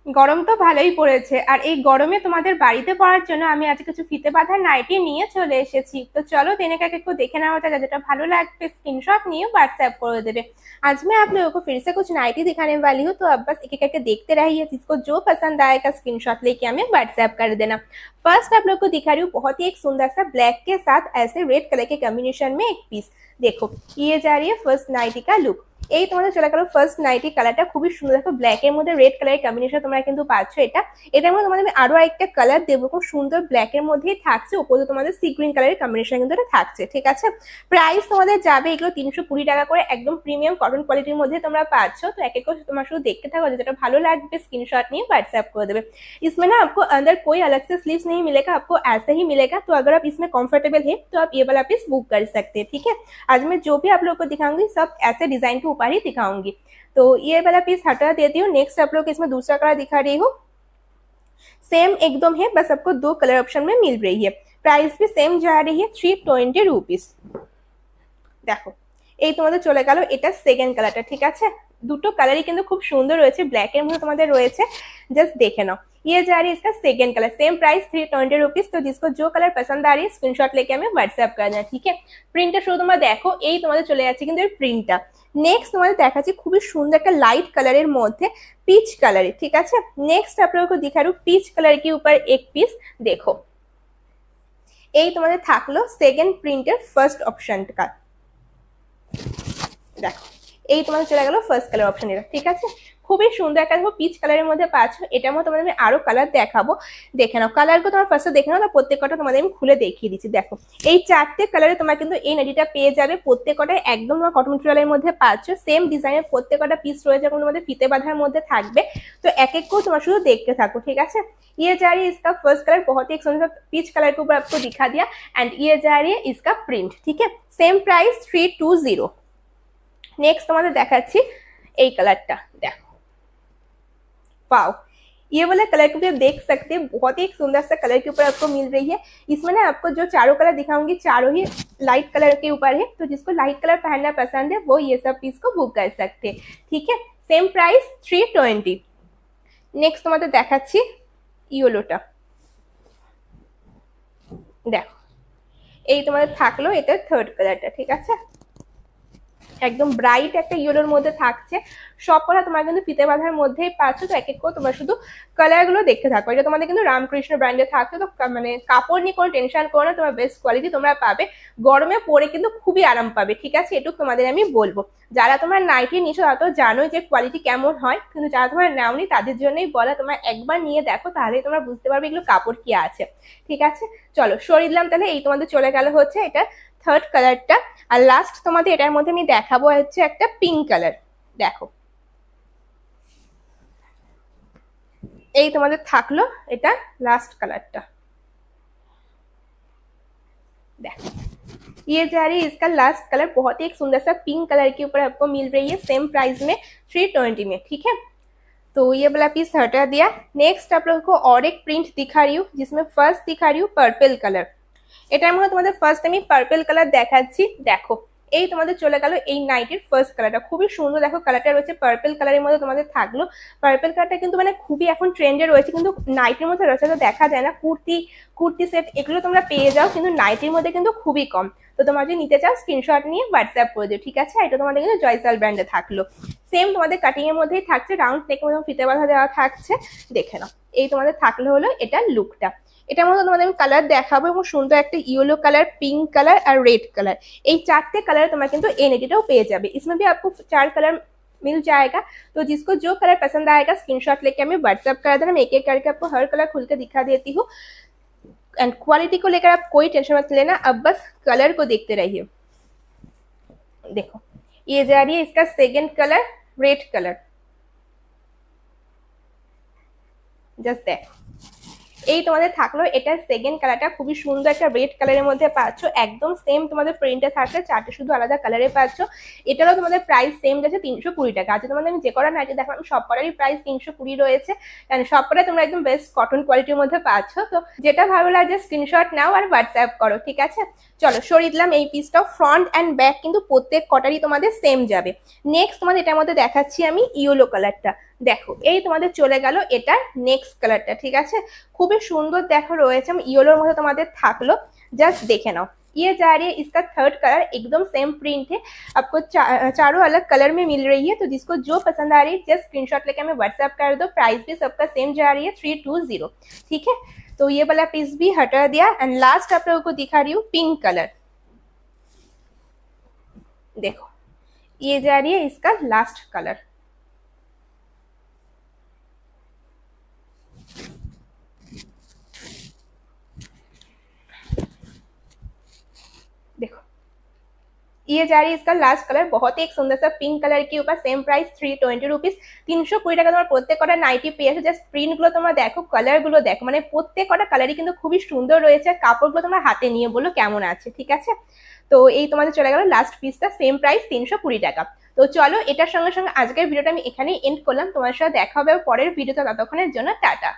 গরম তো ভালোই পড়েছে, আর এই গরমে তোমাদের বাড়িতে পড়ার জন্য আমি আজকে কিছু ফিতে বাঁধা নাইটি নিয়ে চলে এসেছি। তো চলো देने का একটু দেখে নেওয়া जाए, যেটা भालो লাগবে स्क्रीनशॉट নিয়ে व्हाट्सएप कर देवे। आज मैं आप लोगों को फिर से कुछ नाइटी दिखाने वाली हूँ, तो अब बस एक एक करके देखते रहिए, जिसको जो पसंद आएगा स्क्रीनशॉट लेके हमें व्हाट्सएप कर देना। फर्स्ट आप लोग को दिखा रही हूँ बहुत ही एक सुंदर सा ब्लैक के साथ ऐसे रेड कलर के कॉम्बिनेशन में एक पीस। देखो ये जा रही है फर्स्ट नाइटी का लुक। এই তোমাদের চলে গেল ফার্স্ট নাইটি, কালারটা খুবই সুন্দর। দেখো ব্ল্যাক এর মধ্যে রেড কালারের কম্বিনেশন তোমরা কিন্তু পাচ্ছ। এটার মধ্যে তোমাদের আমি আরো একটা কালার দেবো, খুব সুন্দর ব্ল্যাক এর মধ্যেই থাকছে, উপরে তোমাদের সি গ্রিন কালারের কম্বিনেশন কিন্তু এটা থাকছে, ঠিক আছে। প্রাইস তোমাদের যাবে এগুলো 320 টাকা করে, একদম প্রিমিয়াম কটন কোয়ালিটির মধ্যে তোমরা পাচ্ছ। তো এক এক করে তোমরা শুধু দেখতে থাকো, যেটা ভালো লাগবে স্ক্রিনশॉट নিয়ে व्हाट्सएप कर देवे। इसमें ना आपको अंदर कोई अलग से स्लीव्स नहीं मिलेगा, आपको ऐसे ही मिलेगा। तो अगर आप इसमें कंफर्टेबल है तो आप ये वाला पीस बुक कर सकते हैं, ठीक है। आज मैं जो भी आप लोग को दिखाऊंगी सब ऐसे डिजाइन के ऊपर ही दिखाऊंगी। तो ये वाला पीस हटा देती हूँ। नेक्स्ट आप लोग इसमें दूसरा कलर दिखा रही हूँ, सेम एकदम है, बस आपको 2 कलर ऑप्शन में मिल रही है। प्राइस भी सेम जा रही है 320 रुपीस। দেখো এই তোমাদের চলে গেল এটা সেকেন্ড কালারটা, ঠিক আছে। দুটো কালারই কিন্তু খুব সুন্দর রয়েছে, ব্ল্যাক এর মধ্যে তোমাদের রয়েছে, জাস্ট দেখে নাও। ये जा रही है इसका second colour, same price 320 rupees. तो जिसको जो कलर पसंद आ रही है स्क्रीनशॉट लेके हमें व्हाट्सएप कर देना, ठीक है। প্রিন্টটা শুধু তোমরা দেখো, এই তোমাদের চলে যাচ্ছে কিন্তু এর প্রিন্টটা। নেক্সট তোমাদের দেখাচ্ছি খুবই সুন্দর একটা লাइट कलर মধ্যে পিচ কালারে, ঠিক আছে। নেক্সট आप लोगों को दिखा रही हूँ पीच कलर के ऊपर एक पीस। देखो এই তোমাদের থাকলো সেকেন্ড প্রিন্টের ফার্স্ট অপশনটা। দেখো এই তোমাদের চলে গেল ফার্স্ট কালার অপশন, এটা ঠিক আছে। খুবই সুন্দর একটা দেখো পিচ কালারের মধ্যে পাচ্ছ। এটার মধ্যে তোমাদের আমি আরো কালার দেখাবো, দেখে নাও। কালারগুলো তোমার ফার্স্টে দেখে নাও, প্রত্যেকটা তোমাদের আমি খুলে দেখিয়ে দিচ্ছি। দেখো এই 4টে কালারে তোমরা কিন্তু এই নাইটিটা পেয়ে যাবে, প্রত্যেকটাই একদম তোমার কটন ম্যাটেরিয়ালের মধ্যে পাচ্ছ। সেম ডিজাইনের প্রত্যেকটা পিস রয়েছে, এবং তোমাদের ফিতে বাঁধার মধ্যে থাকবে। তো এক এক করে তোমরা শুধু দেখতে থাকো, ঠিক আছে। ये जा रही है इसका फर्स्ट कलर, बहुत ही एक सुंदर पीच कलर के ऊपर आपको दिखा दिया। एंड ये जा रही है इसका प्रिंट, ठीक है। Same price 320। नेक्स्ट তোমাদের দেখাচ্ছি এই কালারটা। দেখো वाओ, ये वाला कलर को भी आप देख सकते हैं, बहुत ही एक सुंदर सा कलर के ऊपर आपको मिल रही है। इसमें ना आपको जो चारों कलर दिखाऊंगी चारों ही लाइट कलर के ऊपर है। तो जिसको लाइट कलर पहनना पसंद है वो ये सब पीस को बुक कर सकते हैं, ठीक है। Same price 320। नेक्स्ट তোমাদের দেখাচ্ছি ইয়েলোটা। দেখো এই তোমাদের থাকলো এটা থার্ড কালারটা, ঠিক আছে। একদম ব্রাইট একটা ইয়েলোর মধ্যে থাকছে, সব কটা তোমরা কিন্তু ফিতে বাঁধার মধ্যেই পাচ্ছ। তো এক এক করে তোমরা শুধু কালারগুলো দেখতে থাকো। এটা তোমাদের কিন্তু রামকৃষ্ণ ব্র্যান্ডে থাকছে, তো মানে কাপড় নিয়ে কোনো টেনশন করো না, তোমার বেস্ট কোয়ালিটি তোমরা পাবে। গরমে পরে কিন্তু খুবই আরাম পাবে, ঠিক আছে। এটুকু তোমাদের আমি বলবো। যারা তোমরা নাইটি নিছো তারা তো জানোই যে কোয়ালিটি কেমন হয়, কিন্তু যারা তোমরা নাওনি তাদের জন্যই বলা, তোমরা একবার নিয়ে দেখো, তাহলে তোমরা বুঝতে পারবে এগুলো কাপড় কি আছে, ঠিক আছে। চলো সরিয়ে দিলাম, তাহলে এই তোমাদের চলে গেল হচ্ছে এটা থার্ড কালারটা। আর লাস্ট তোমাদের এটার মধ্যে আমি দেখাবো হচ্ছে একটা পিঙ্ক কালার। দেখো এই তোমাদের থাকলো এটা লাস্ট কালারটা। देखो ये जा रही है इसका लास्ट कलर, बहुत ही एक सुंदर सा पिंक कलर के ऊपर आपको मिल रही है, सेम प्राइस में 320 में, ठीक है। तो ये वाला पीस हटा दिया। नेक्स्ट आप लोगों को और एक प्रिंट दिखा रही हूँ, जिसमें फर्स्ट दिखा रही हूँ पर्पल कलर। এটার মধ্যে তোমাদের ফার্স্ট আমি পার্পল কালার দেখাচ্ছি। দেখো এই তোমাদের চলে গেল এই নাইটির ফার্স্ট কালারটা, খুবই সুন্দর। দেখো কালারটা রয়েছে পার্পল কালারের মধ্যে তোমাদের থাকলো। পার্পল কালারটা কিন্তু মানে খুবই এখন ট্রেন্ডে রয়েছে, কিন্তু নাইটির মধ্যে রয়েছে দেখা যায় না। কুর্তি সেট এগুলো তোমরা পেয়ে যাও, কিন্তু নাইটির মধ্যে কিন্তু খুবই কম। তো তোমরা যদি নিতে চাও স্ক্রিনশট নিয়ে হোয়াটসঅ্যাপ করে দিও, ঠিক আছে। এটা তোমাদের কিন্তু জয়সাল ব্র্যান্ডে থাকলো। সেম তোমাদের কাটিং এর মধ্যেই থাকছে, রাউন্ড নেকের মধ্যে ফিতে বাঁধা দেওয়া থাকছে। দেখে নাও এই তোমাদের থাকলো হলো এটা লুকটা। এটার মধ্যে তোমাদের আমি কালার দেখাবো, এবং সুন্দর একটা येलो कलर, पिंक कलर और रेड कलर, এই 4টে কালার তোমরা কিন্তু এই নেটিটাও পেয়ে যাবে। इसमें भी आपको 4 कलर मिल जाएगा। तो जिसको जो कलर पसंद आएगा स्क्रीनशॉट लेके हमें व्हाट्सएप कर देना। मैं एक एक करके आपको हर कलर खुल के दिखा देती हूँ। एंड क्वालिटी को लेकर आप कोई टेंशन मत लेना, अब बस कलर को देखते रहिए। देखो ये जा रही है इसका second colour, red colour, just that. এই তোমাদের থাকলো এটার সেকেন্ড কালারটা, খুবই সুন্দর একটা রেড কালারের মধ্যে পাচ্ছ। একদম সেম তোমাদের প্রিন্টে থাকছে, 4টে শুধু আলাদা কালারে পাচ্ছ। এটারও তোমাদের প্রাইস সেম যাচ্ছে 320 টাকা। আজকে তোমাদের আমি যে কটা নাইটি দেখালাম সব কটারই প্রাইস 320 রয়েছে। কারণ সব কটাই তোমরা একদম বেস্ট কটন কোয়ালিটির মধ্যে পাচ্ছ। তো যেটা ভালো লাগে স্ক্রিনশট নাও আর হোয়াটসঅ্যাপ করো, ঠিক আছে। চলো সরিয়ে দিলাম এই পিসটাও। ফ্রন্ট অ্যান্ড ব্যাক কিন্তু প্রত্যেক কটারই তোমাদের সেম যাবে। নেক্সট তোমাদের এটার মধ্যে দেখাচ্ছি আমি ইয়েলো কালারটা। দেখো এই তোমাদের চলে গেল এটা নেক্সট কালারটা, ঠিক আছে, খুবই সুন্দর দেখো রয়েছে, ইয়েলোর মধ্যে তোমাদের থাকলো, জাস্ট দেখে নাও। ये जा रही है इसका थर्ड कलर, एकदम सेम प्रिंट है, आपको चारों अलग कलर में मिल रही है। तो जिसको जो पसंद आ रही है जस्ट स्क्रीनशॉट लेके हमें व्हाट्सएप कर दो। प्राइस भी सबका सेम जा रही है 320, ठीक है। तो ये वाला पीस भी हटा दिया एंड लास्ट आप लोगों को दिखा रही हूँ पिंक कलर। देखो ये जा रही है इसका लास्ट कलर। देखो ये जा रही है इसका लास्ट कलर, बहुत ही एक सुंदर सा पिंक कलर के ऊपर, सेम प्राइस 320 रुपिस। 320 টাকা তোমার প্রত্যেক কটা নাইটি পেয়ে যাচ্ছে। জাস্ট প্রিন্ট গুলো তোমরা দেখো, কালার গুলো দেখো, মানে প্রত্যেক কটা কালারই কিন্তু খুবই সুন্দর রয়েছে। কাপড়গুলো তোমরা হাতে নিয়ে বলো কেমন আছে, ঠিক আছে। তো এই তোমাদের চলে গেল লাস্ট পিসটা, সেম প্রাইস 320 টাকা। তো চলো এটার সঙ্গে সঙ্গে আজকের ভিডিওটা আমি এখানেই এন্ড করলাম। তোমার সাথে দেখা হবে পরের ভিডিওতে, ততক্ষণের জন্য টাটা।